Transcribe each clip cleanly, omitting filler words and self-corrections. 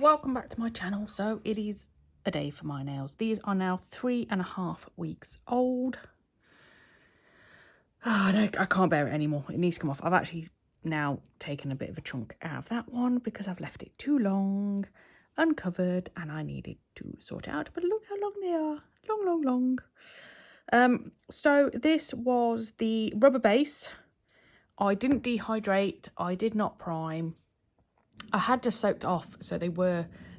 welcome back to my channel. So it is a day for my nails. These are now 3.5 weeks old. Oh no, I can't bear it anymore. It needs to come off. I've actually now taken a bit of a chunk out of that one because I've left it too long uncovered and I needed to sort it out. But look how long they are. Long. So this was the rubber base. I didn't dehydrate. I did not prime. I had just soaked off, so there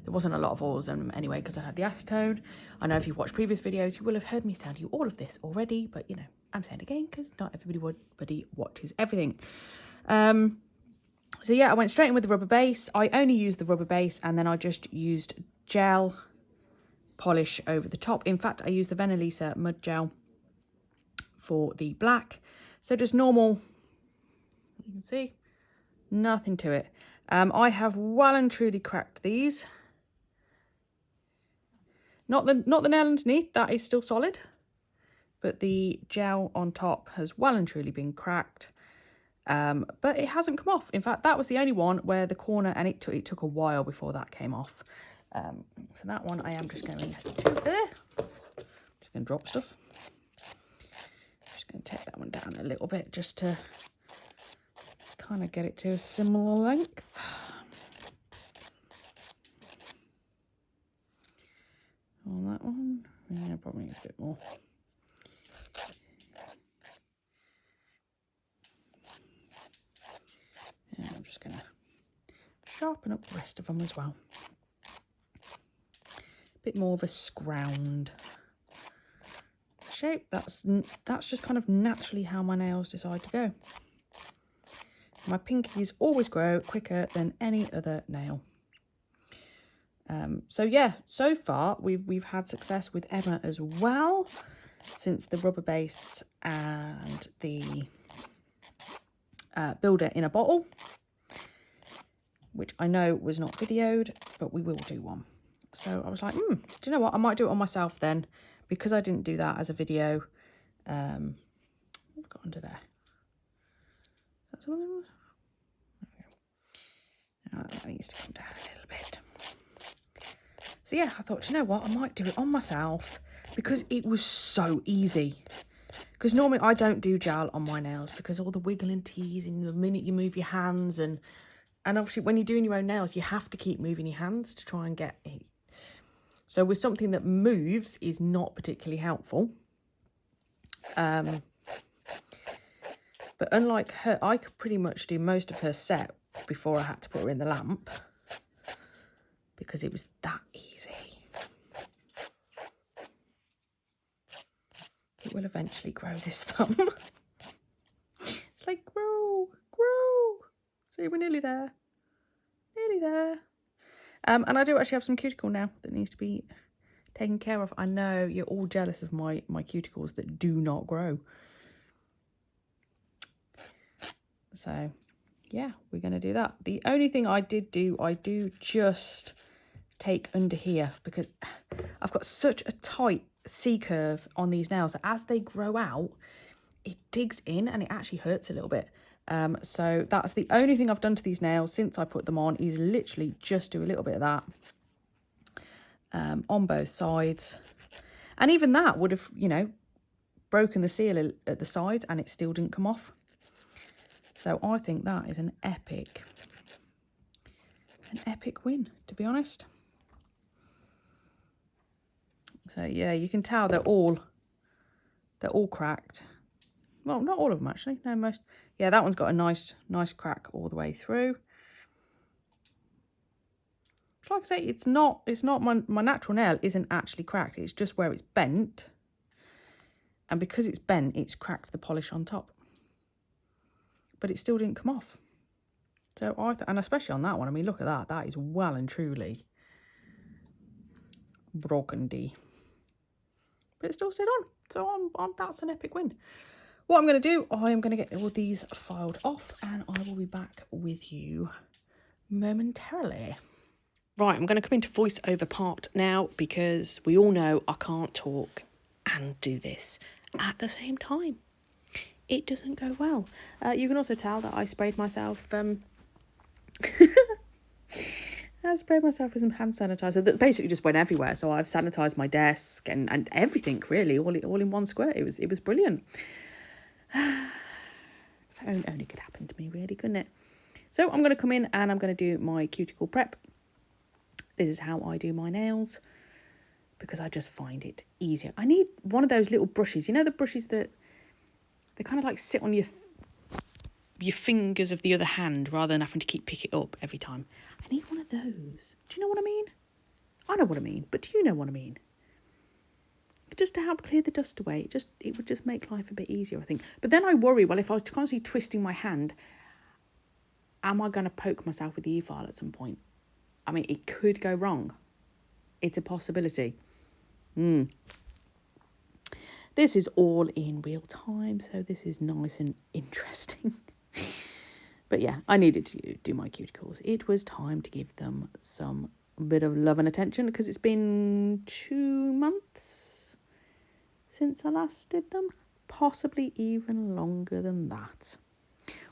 wasn't a lot of oils in them anyway because I had the acetone. I know if you've watched previous videos, you will have heard me tell you all of this already, but you know, I'm saying it again because not everybody watches everything. So yeah, I went straight in with the rubber base. I only used the rubber base and then I just used gel polish over the top. In fact, I used the Venalisa mud gel for the black. So just normal, you can see, nothing to it. I have well and truly cracked these. Not the nail underneath, that is still solid, but the gel on top has well and truly been cracked. But it hasn't come off. In fact, that was the only one where the corner, and it took a while before that came off. So that one I am just going to just going to drop stuff. Just going to take that one down a little bit just to kind of get it to a similar length. On that one, yeah, probably needs a bit more. And I'm just going to sharpen up the rest of them as well. A bit more of a scround shape. That's just kind of naturally how my nails decide to go. My pinkies always grow quicker than any other nail. So yeah, so far we've had success with Emma as well, since the rubber base and the builder in a bottle, which I know was not videoed, but we will do one. So I was like, do you know what? I might do it on myself then, because I didn't do that as a video. What got under there? Is that something? That needs to come down a little bit. So yeah, I thought, you know what? I might do it on myself because it was so easy. Because normally I don't do gel on my nails because all the wiggle and tease and the minute you move your hands and obviously when you're doing your own nails, you have to keep moving your hands to try and get it. So with something that moves is not particularly helpful. But unlike her, I could pretty much do most of her set before I had to put her in the lamp because it was that easy. It will eventually grow this thumb. It's like, grow. See, we're nearly there. And I do actually have some cuticle now that needs to be taken care of. I know you're all jealous of my cuticles that do not grow. So yeah, we're going to do that. The only thing I do just take under here because I've got such a tight C curve on these nails that as they grow out, it digs in and it actually hurts a little bit. So that's the only thing I've done to these nails since I put them on, is literally just do a little bit of that on both sides. And even that would have, you know, broken the seal at the sides and it still didn't come off. So I think that is an epic win, to be honest. So yeah, you can tell they're all cracked. Well, not all of them actually. No, most. Yeah, that one's got a nice crack all the way through. Like I say, it's not my natural nail isn't actually cracked. It's just where it's bent, and because it's bent, it's cracked the polish on top. But it still didn't come off. So and especially on that one, I mean, look at that. That is well and truly broken D. But it still stayed on. So that's an epic win. What I'm going to do, I am going to get all these filed off and I will be back with you momentarily. Right, I'm going to come into voiceover part now because we all know I can't talk and do this at the same time. It doesn't go well. You can also tell that I sprayed myself I sprayed myself with some hand sanitizer that basically just went everywhere. So I've sanitized my desk and everything really, all in one squirt. It was brilliant. So only could happen to me really, couldn't it? So I'm going to come in and I'm going to do my cuticle prep. This is how I do my nails because I just find it easier. I need one of those little brushes. You know the brushes that they kind of like sit on your fingers of the other hand rather than having to pick it up every time. I need one of those. Do you know what I mean? I know what I mean, but do you know what I mean? Just to help clear the dust away. It would just make life a bit easier, I think. But then I worry, well, if I was constantly twisting my hand, am I going to poke myself with the e-file at some point? I mean, it could go wrong. It's a possibility. This is all in real time, so this is nice and interesting. But yeah, I needed to do my cuticles. It was time to give them some bit of love and attention because it's been 2 months since I last did them. Possibly even longer than that.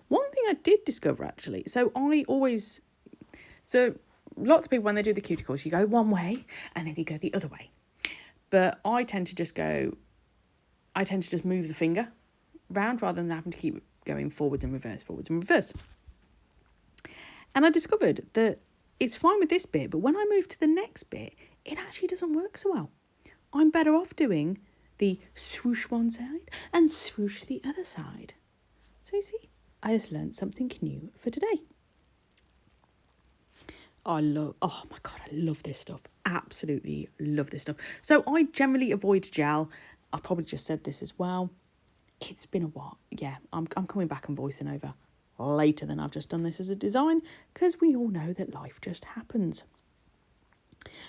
One thing I did discover actually, so lots of people when they do the cuticles, you go one way and then you go the other way. But I tend to just move the finger round rather than having to keep going forwards and reverse. And I discovered that it's fine with this bit, but when I move to the next bit, it actually doesn't work so well. I'm better off doing the swoosh one side and swoosh the other side. So you see, I just learned something new for today. Oh my God, I love this stuff. Absolutely love this stuff. So I generally avoid gel. I've probably just said this as well. It's been a while. Yeah, I'm coming back and voicing over later than I've just done this as a design because we all know that life just happens.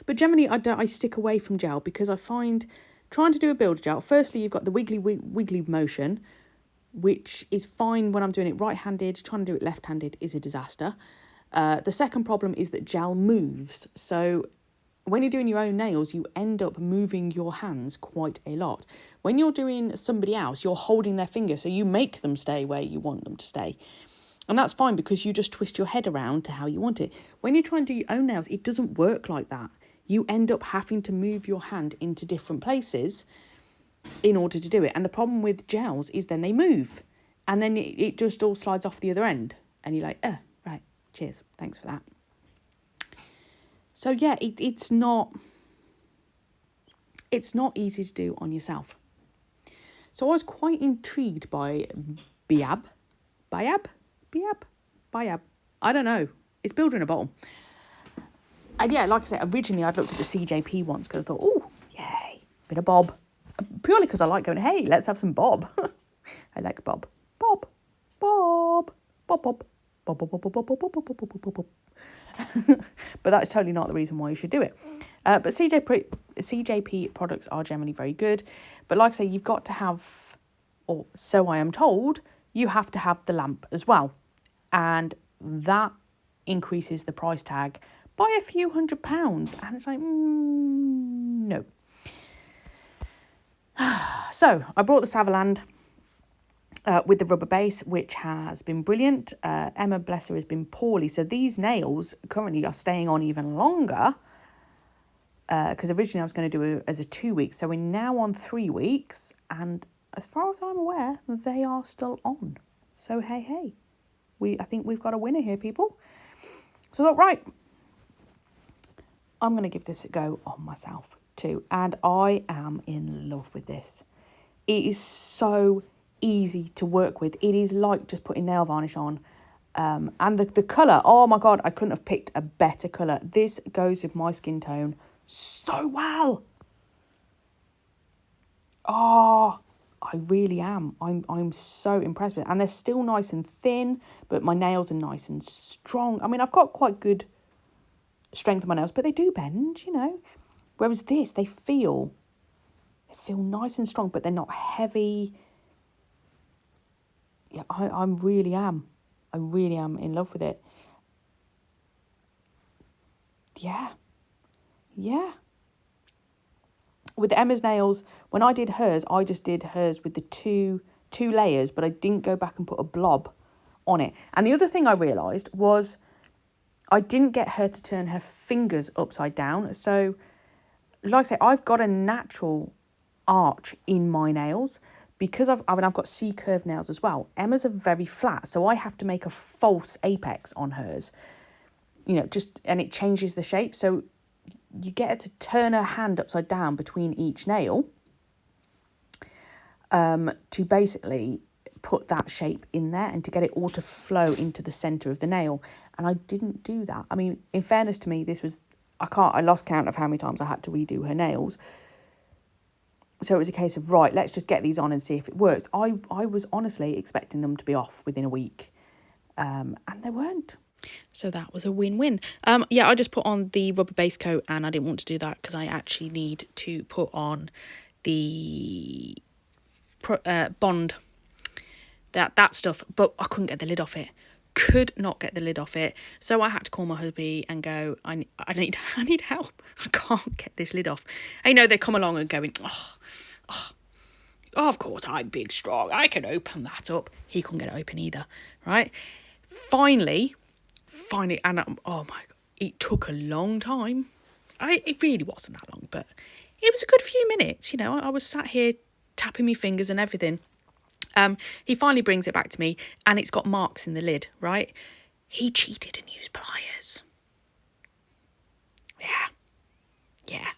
But generally, I stick away from gel because I find trying to do a builder gel, firstly, you've got the wiggly motion, which is fine when I'm doing it right-handed. Trying to do it left-handed is a disaster. The second problem is that gel moves. So when you're doing your own nails, you end up moving your hands quite a lot. When you're doing somebody else, you're holding their finger, so you make them stay where you want them to stay. And that's fine because you just twist your head around to how you want it. When you try and do your own nails, it doesn't work like that. You end up having to move your hand into different places in order to do it. And the problem with gels is then they move. And then it just all slides off the other end. And you're like, right, cheers, thanks for that. So yeah, it's not easy to do on yourself. So I was quite intrigued by BIAB. I don't know. It's builder in a bottle. And yeah, like I said, originally I'd looked at the CJP ones because I thought, oh, yay, bit of bob. Purely because I like going, hey, let's have some bob. I like bob. Bob. But that's totally not the reason why you should do it. But CJP products are generally very good. But like I say, you've got to have, or so I am told, you have to have the lamp as well. And that increases the price tag by a few £100s. And it's like, no. So I brought the Saviland with the rubber base, which has been brilliant. Emma, bless her, has been poorly. So these nails currently are staying on even longer because originally I was going to do it as a 2 weeks. So we're now on 3 weeks. And as far as I'm aware, they are still on. So, hey. I think we've got a winner here, people. So I thought, right, I'm going to give this a go on myself too. And I am in love with this. It is so easy to work with. It is like just putting nail varnish on. And the colour, oh my God, I couldn't have picked a better colour. This goes with my skin tone so well. Oh, I really am. I'm so impressed with it. And they're still nice and thin, but my nails are nice and strong. I mean, I've got quite good strength in my nails, but they do bend, you know. Whereas this, they feel nice and strong, but they're not heavy. Yeah, I really am. I really am in love with it. Yeah. With Emma's nails, when I did hers, I just did hers with the two layers, but I didn't go back and put a blob on it. And the other thing I realised was I didn't get her to turn her fingers upside down. So, like I say, I've got a natural arch in my nails because I've got C-curve nails as well. Emma's are very flat, so I have to make a false apex on hers. And it changes the shape. So you get her to turn her hand upside down between each nail to basically put that shape in there and to get it all to flow into the centre of the nail. And I didn't do that. I mean, in fairness to me, I lost count of how many times I had to redo her nails. So it was a case of, right, let's just get these on and see if it works. I was honestly expecting them to be off within a week, and they weren't. So that was a win-win. I just put on the rubber base coat, and I didn't want to do that because I actually need to put on the bond, that stuff, but I couldn't get the lid off it. Could not get the lid off it. So I had to call my hubby and go, I need help. I can't get this lid off. And, they come along and going, of course, I'm big, strong. I can open that up. He couldn't get it open either, right? Finally, and oh my God, it took a long time. It really wasn't that long, but it was a good few minutes. I was sat here tapping my fingers and everything. He finally brings it back to me, and it's got marks in the lid, right? He cheated and used pliers. Yeah.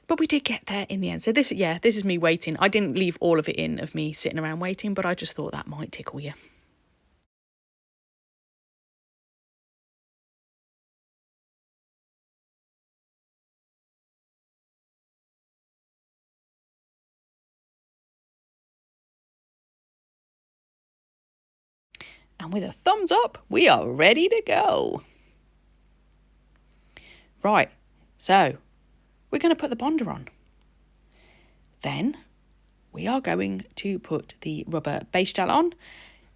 But we did get there in the end. So this is me waiting. I didn't leave all of it in of me sitting around waiting, but I just thought that might tickle you. And with a thumbs up, we are ready to go. Right, so we're going to put the bonder on. Then we are going to put the rubber base gel on.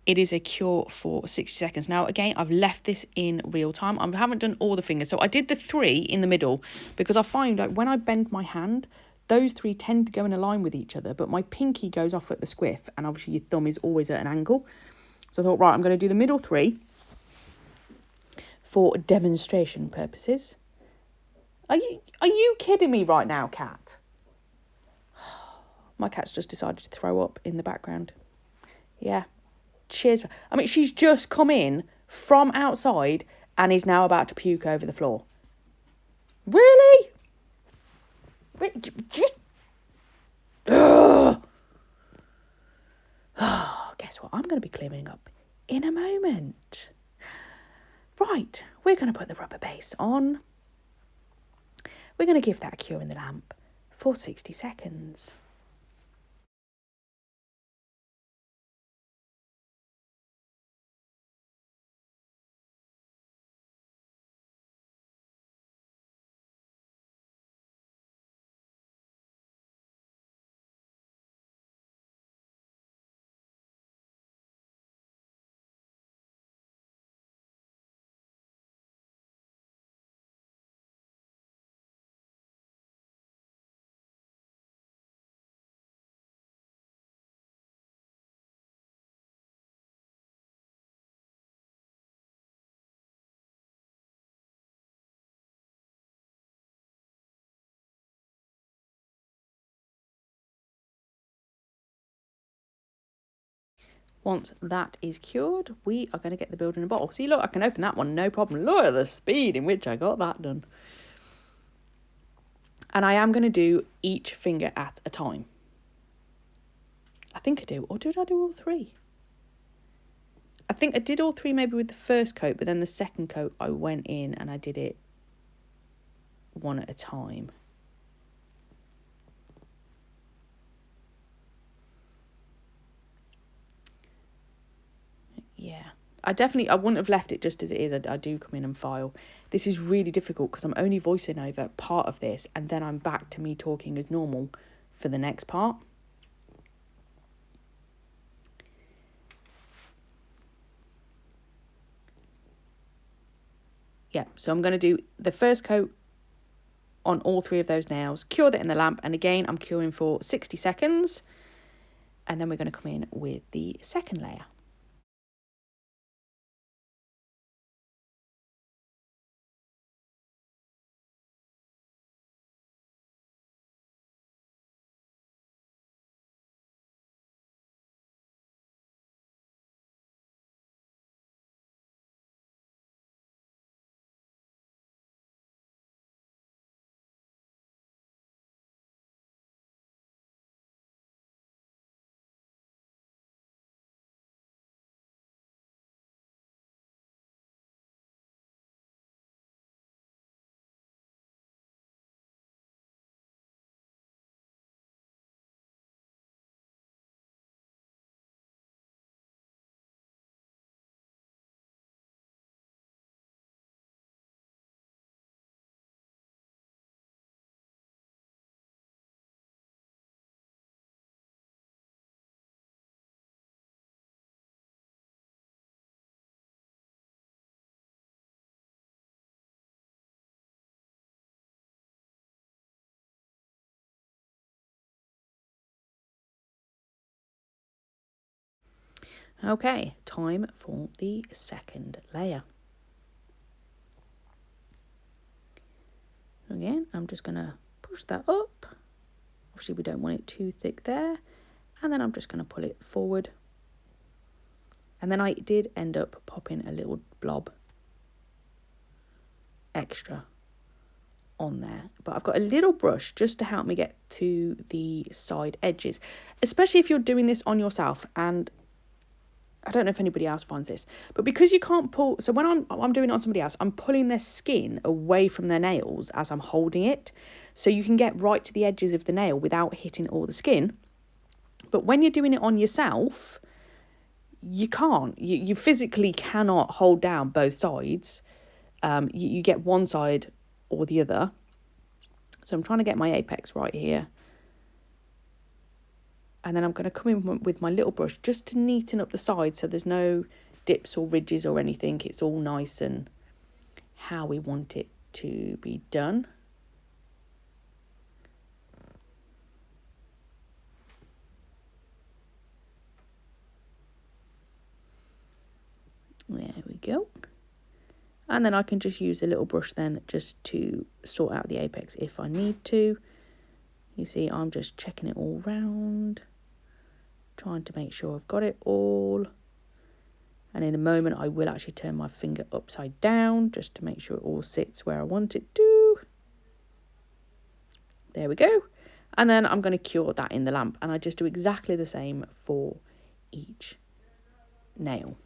It is a cure for 60 seconds. Now, again, I've left this in real time. I haven't done all the fingers. So I did the 3 in the middle because I find that when I bend my hand, those 3 tend to go in a line with each other, but my pinky goes off at the squiff, and obviously your thumb is always at an angle. So I thought, right, I'm going to do the middle 3 for demonstration purposes. Are you kidding me right now, cat? My cat's just decided to throw up in the background. Yeah. Cheers. I mean, she's just come in from outside and is now about to puke over the floor. Really? Just... Guess what? I'm going to be cleaning up in a moment. Right, we're going to put the rubber base on. We're going to give that a cure in the lamp for 60 seconds. Once that is cured, we are going to get the builder in a bottle. See, look, I can open that one, no problem. Look at the speed in which I got that done. And I am going to do each finger at a time. I think I do. Or did I do all 3? I think I did all 3 maybe with the first coat, but then the second coat I went in and I did it one at a time. Yeah. I wouldn't have left it just as it is. I do come in and file. This is really difficult because I'm only voicing over part of this, and then I'm back to me talking as normal for the next part. Yeah, so I'm going to do the first coat on all 3 of those nails, cure that in the lamp, and again, I'm curing for 60 seconds. And then we're going to come in with the second layer. Okay, time for the second layer. Again, I'm just going to push that up. Obviously, we don't want it too thick there. And then I'm just going to pull it forward. And then I did end up popping a little blob extra on there. But I've got a little brush just to help me get to the side edges. Especially if you're doing this on yourself. And I don't know if anybody else finds this, but because you can't pull, so when I'm doing it on somebody else, I'm pulling their skin away from their nails as I'm holding it, so you can get right to the edges of the nail without hitting all the skin. But when you're doing it on yourself, you can't. You physically cannot hold down both sides. You get one side or the other. So I'm trying to get my apex right here. And then I'm going to come in with my little brush just to neaten up the side so there's no dips or ridges or anything. It's all nice and how we want it to be done. There we go. And then I can just use a little brush then just to sort out the apex if I need to. You see, I'm just checking it all round, trying to make sure I've got it all. And in a moment, I will actually turn my finger upside down just to make sure it all sits where I want it to. There we go. And then I'm going to cure that in the lamp. And I just do exactly the same for each nail.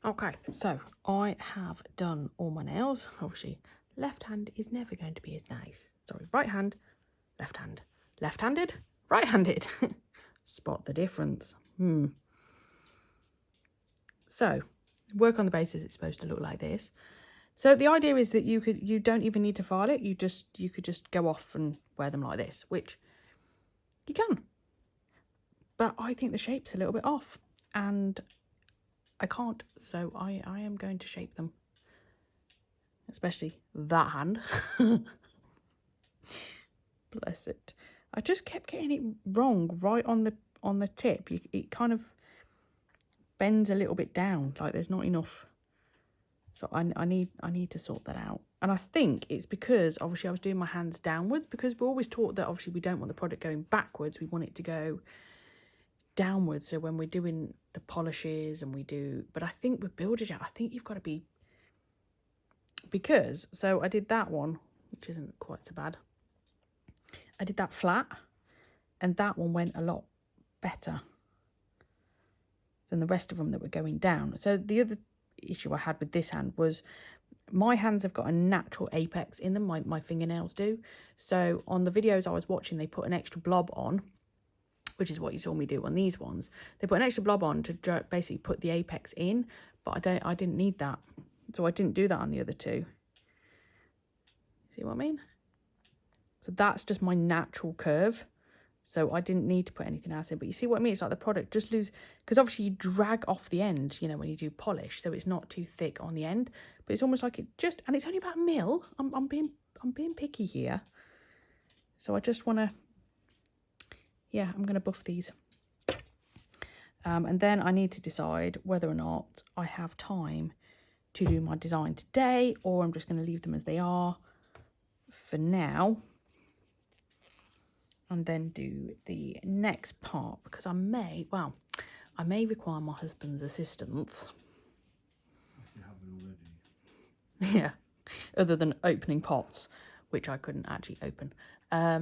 Okay, so I have done all my nails. Obviously, left hand is never going to be as nice. Sorry, right hand, left-handed, right-handed. Spot the difference. So, work on the basis it's supposed to look like this. So the idea is that you don't even need to file it. You could just go off and wear them like this, which you can. But I think the shape's a little bit off, and I can't, so I am going to shape them. Especially that hand. Bless it. I just kept getting it wrong right on the tip. It kind of bends a little bit down, like there's not enough So I need to sort that out. And I think it's because obviously I was doing my hands downwards, because we're always taught that obviously we don't want the product going backwards. We want it to go downwards. So when we're doing the polishes and but I think with building it, I think you've got to be, because, so I did that one, which isn't quite so bad. I did that flat, and that one went a lot better than the rest of them that were going down. So the other issue I had with this hand was my hands have got a natural apex in them, my fingernails do. So on the videos I was watching, they put an extra blob on, which is what you saw me do on these ones. They put an extra blob on to basically put the apex in, but I didn't need that. So I didn't do that on the other two. See what I mean? So that's just my natural curve. So I didn't need to put anything else in. But you see what I mean? It's like the product just because obviously you drag off the end, you know, when you do polish, so it's not too thick on the end. But it's almost like and it's only about a mil. I'm being picky here. So I just want to, yeah, I'm going to buff these. And then I need to decide whether or not I have time to do my design today, or I'm just going to leave them as they are for now. And then do the next part, because I may require my husband's assistance. If you haven't already. Yeah, other than opening pots, which I couldn't actually open. That's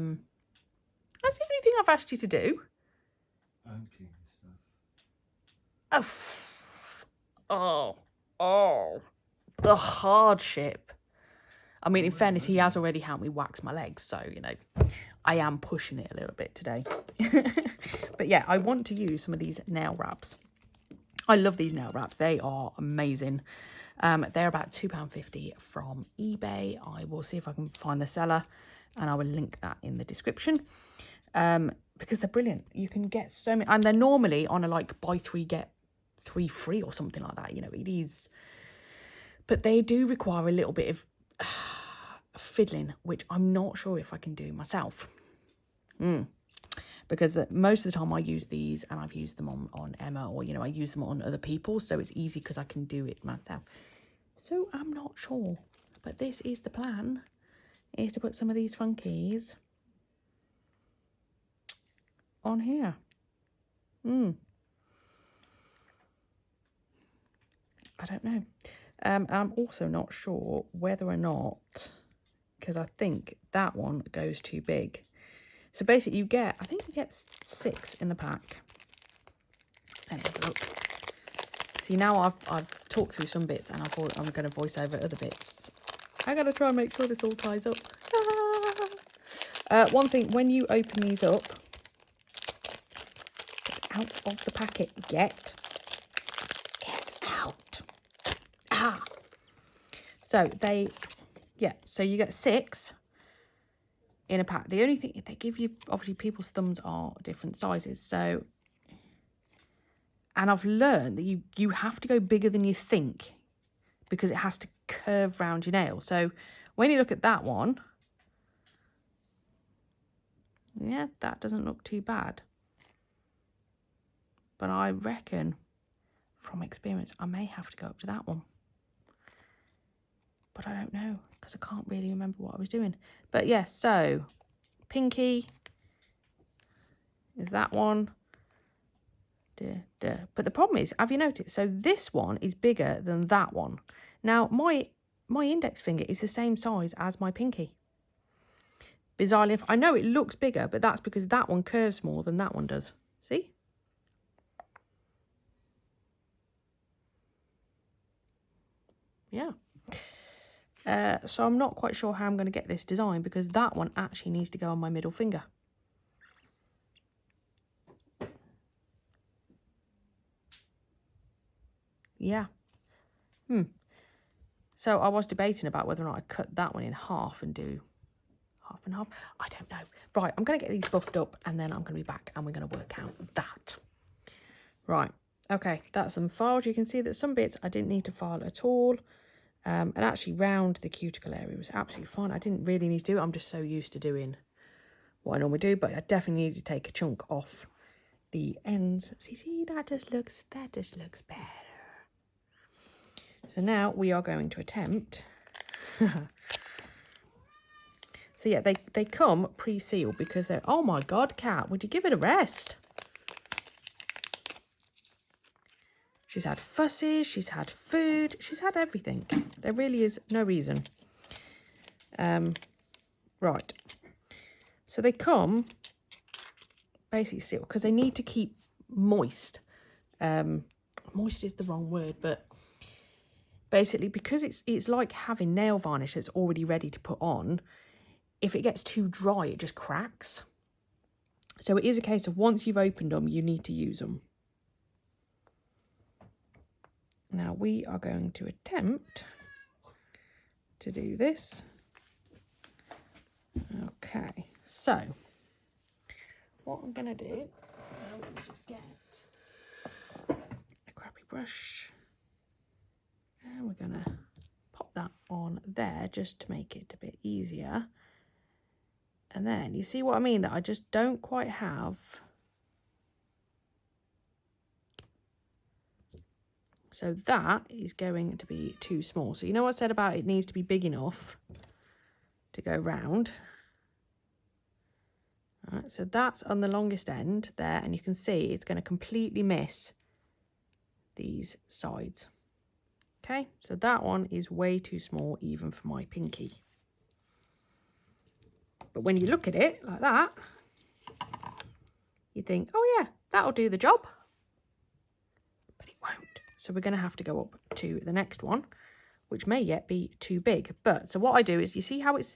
the only thing I've asked you to do. Anking stuff. Oh, the hardship. I mean, in fairness, he has already helped me wax my legs, so, you know, I am pushing it a little bit today. But yeah, I want to use some of these nail wraps. I love these nail wraps. They are amazing. They're about £2.50 from eBay. I will see if I can find the seller, and I will link that in the description. Because they're brilliant. You can get so many, and they're normally on a like buy 3 get 3 free or something like that. You know, it is. But they do require a little bit of fiddling, which I'm not sure if I can do myself. Because most of the time I use these, and I've used them on Emma, or, you know, I use them on other people, so it's easy because I can do it myself. So I'm not sure, but this is the plan, is to put some of these funkies on here. I don't know. I'm also not sure whether or not, because I think that one goes too big. So basically I think you get 6 in the pack. Let me have a look. See, now I've talked through some bits, and I'm going to voice over other bits. I got to try and make sure this all ties up. One thing, when you open these up, out of the packet, get out. So so you get 6 in a pack. The only thing they give you, obviously people's thumbs are different sizes, so, and I've learned that you have to go bigger than you think, because it has to curve round your nail. So when you look at that one, yeah, that doesn't look too bad. But I reckon, from experience, I may have to go up to that one. But I don't know, because I can't really remember what I was doing. But yeah, so pinky is that one. But the problem is, have you noticed? So this one is bigger than that one. Now, my index finger is the same size as my pinky. Bizarrely, I know it looks bigger, but that's because that one curves more than that one does. See? Yeah. So I'm not quite sure how I'm going to get this design, because that one actually needs to go on my middle finger. Yeah. So I was debating about whether or not I'd cut that one in half and do half and half. I don't know. Right, I'm going to get these buffed up, and then I'm going to be back, and we're going to work out that. Right. Okay, that's them filed. You can see that some bits I didn't need to file at all. And actually round the cuticle area was absolutely fine. I didn't really need to do it. I'm just so used to doing what I normally do, but I definitely need to take a chunk off the ends. See, that just looks better. So now we are going to attempt. So yeah, they come pre-sealed because they're, oh my God, Cat, would you give it a rest? She's had fusses, she's had food, she's had everything. There really is no reason. Right. So they come basically sealed because they need to keep moist. Moist is the wrong word, but basically because it's like having nail varnish that's already ready to put on. If it gets too dry, it just cracks. So it is a case of once you've opened them, you need to use them. Now we are going to attempt to do this. Okay, so what I'm going to do, let me just get a crappy brush. And we're going to pop that on there just to make it a bit easier. And then you see what I mean, that I just don't quite have. So that is going to be too small. So you know what I said about it needs to be big enough to go round. All right, so that's on the longest end there, and you can see it's going to completely miss these sides. Okay, so that one is way too small even for my pinky. But when you look at it like that, you think, oh yeah, that'll do the job. But it won't. So we're going to have to go up to the next one, which may yet be too big. But so what I do is, you see how it's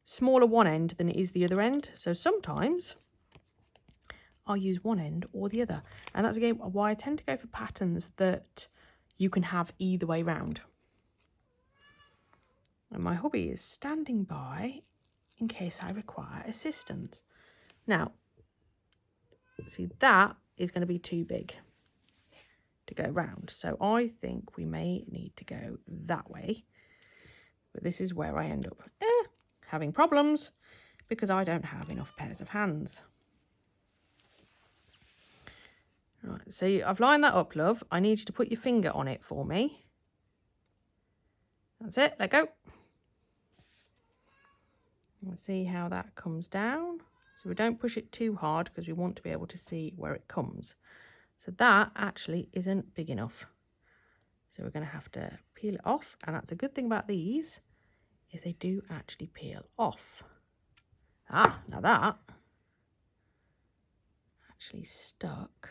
smaller one end than it is the other end? So sometimes I'll use one end or the other. And that's again why I tend to go for patterns that you can have either way round. And my hubby is standing by in case I require assistance. Now, see, that is going to be too big to go round. So I think we may need to go that way. But this is where I end up having problems because I don't have enough pairs of hands. Right, so I've lined that up, love. I need you to put your finger on it for me. That's it, let go. Let's see how that comes down. So we don't push it too hard because we want to be able to see where it comes. So that actually isn't big enough. So we're going to have to peel it off. And that's a good thing about these, is they do actually peel off. Ah, now that actually stuck.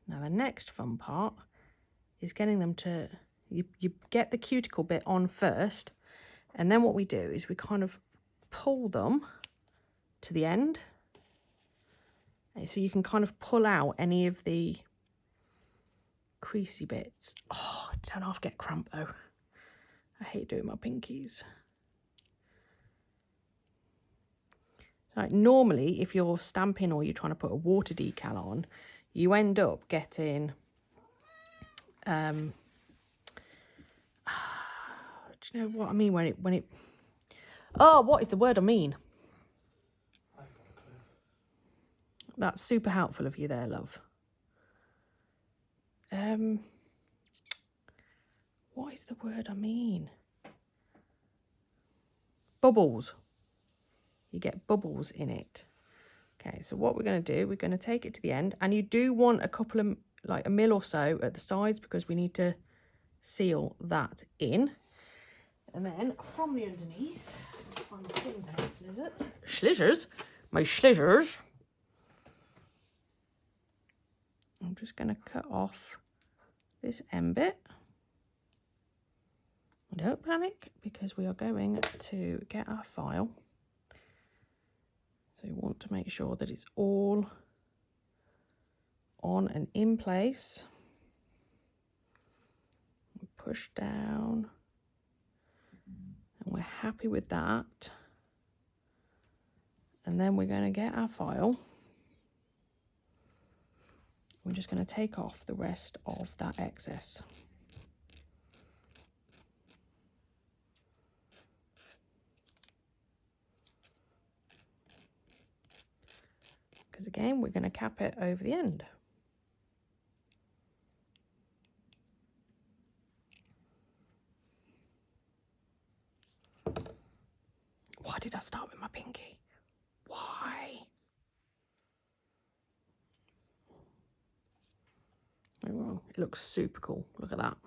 Now the next fun part is getting them to, you get the cuticle bit on first, and then what we do is we kind of pull them to the end. And so you can kind of pull out any of the creasy bits. Oh, I don't half get cramp though. I hate doing my pinkies. Like normally, if you're stamping or you're trying to put a water decal on, you end up getting, do you know what I mean when it, oh, what is the word I mean? I've got a clue. That's super helpful of you there, love. What is the word I mean? Bubbles. You get bubbles in it. Okay, so what we're going to do, we're going to take it to the end, and you do want a couple of, like a mil or so at the sides because we need to seal that in. And then from the underneath, find my thin pair of scissors, my scissors. I'm just going to cut off this end bit. Don't panic because we are going to get our file. So you want to make sure that it's all on and in place. Push down. And we're happy with that. And then we're going to get our file. We're just going to take off the rest of that excess. Because again, we're going to cap it over the end. Why did I start with my pinky? Why? Oh, it looks super cool. Look at that.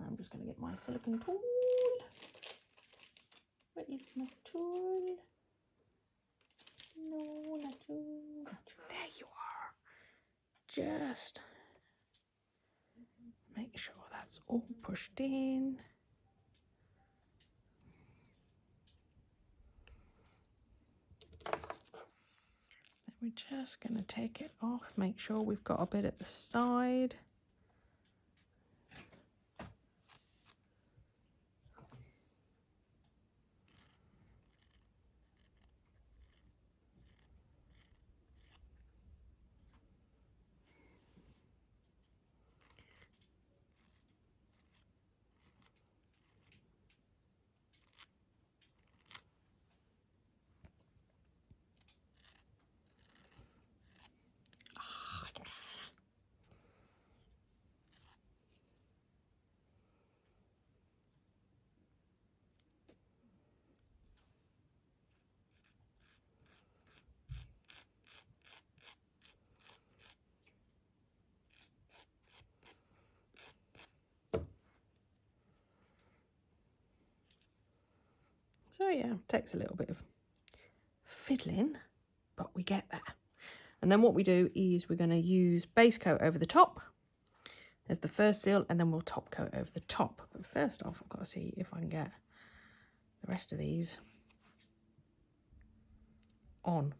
I'm just going to get my silicone tool. Where is my tool? No, not you. There you are. Just make sure that's all pushed in. Then we're just going to take it off. Make sure we've got a bit at the side. So yeah, takes a little bit of fiddling, but we get there. And then what we do is we're going to use base coat over the top as the first seal, and then we'll top coat over the top. But first off, I've got to see if I can get the rest of these on.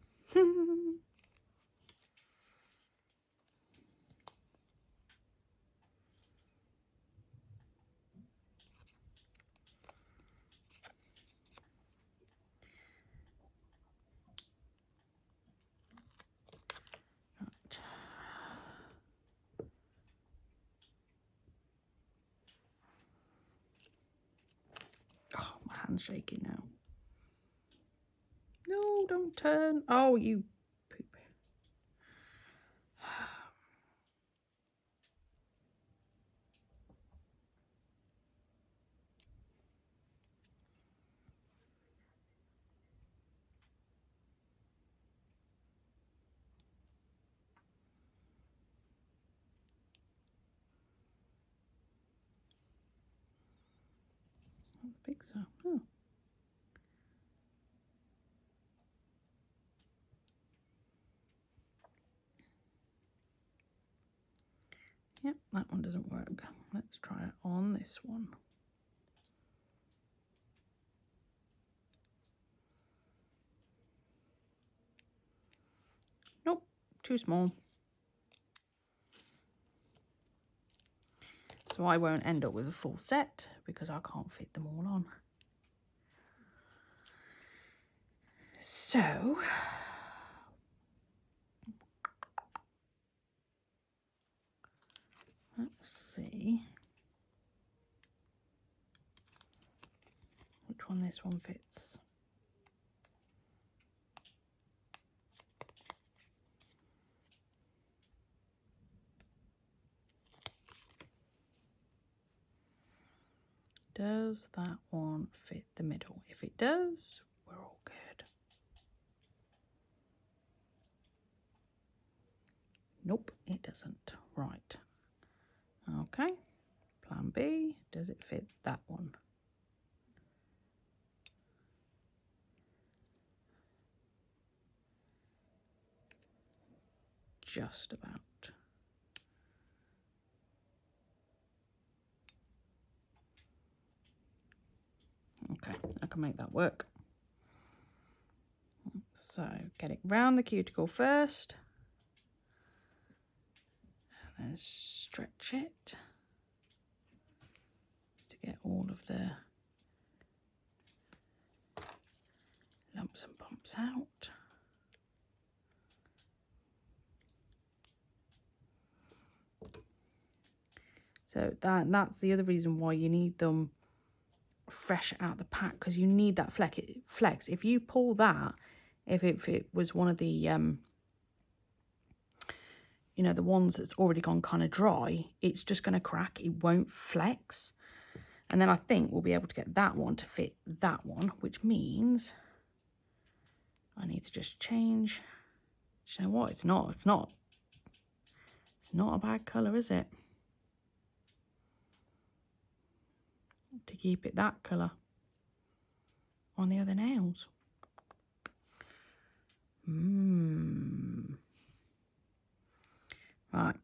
Oh, my hand's shaking now. No, don't turn. Oh, you poop. I don't think so. Oh. Yep, that one doesn't work. Let's try it on this one. Nope, too small. So I won't end up with a full set because I can't fit them all on. So let's see which one this one fits. Does that one fit the middle? If it does, we're all good. Nope, it doesn't. Right. Okay. Plan B. Does it fit that one? Just about. Okay, I can make that work. So get it round the cuticle first. And then stretch it to get all of the lumps and bumps out. So that's the other reason why you need them fresh out the pack, because you need that flex. If you pull that, if it was one of the you know, the ones that's already gone kind of dry, it's just going to crack. It won't flex. And then I think we'll be able to get that one to fit that one, which means I need to just change. Do you know what? It's not a bad colour, is it? To keep it that colour on the other nails. Right.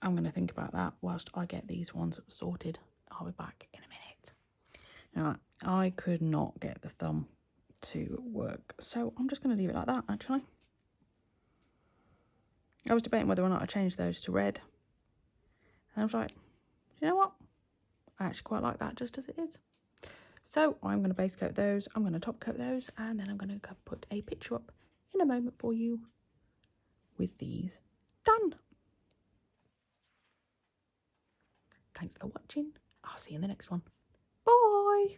I'm going to think about that whilst I get these ones sorted. I'll be back in a minute. Right. I could not get the thumb to work, so I'm just going to leave it like that, actually. I was debating whether or not I change those to red. And I was like, you know what? I actually quite like that just as it is. So I'm going to base coat those, I'm going to top coat those, and then I'm going to put a picture up in a moment for you with these done. Thanks for watching. I'll see you in the next one. Bye.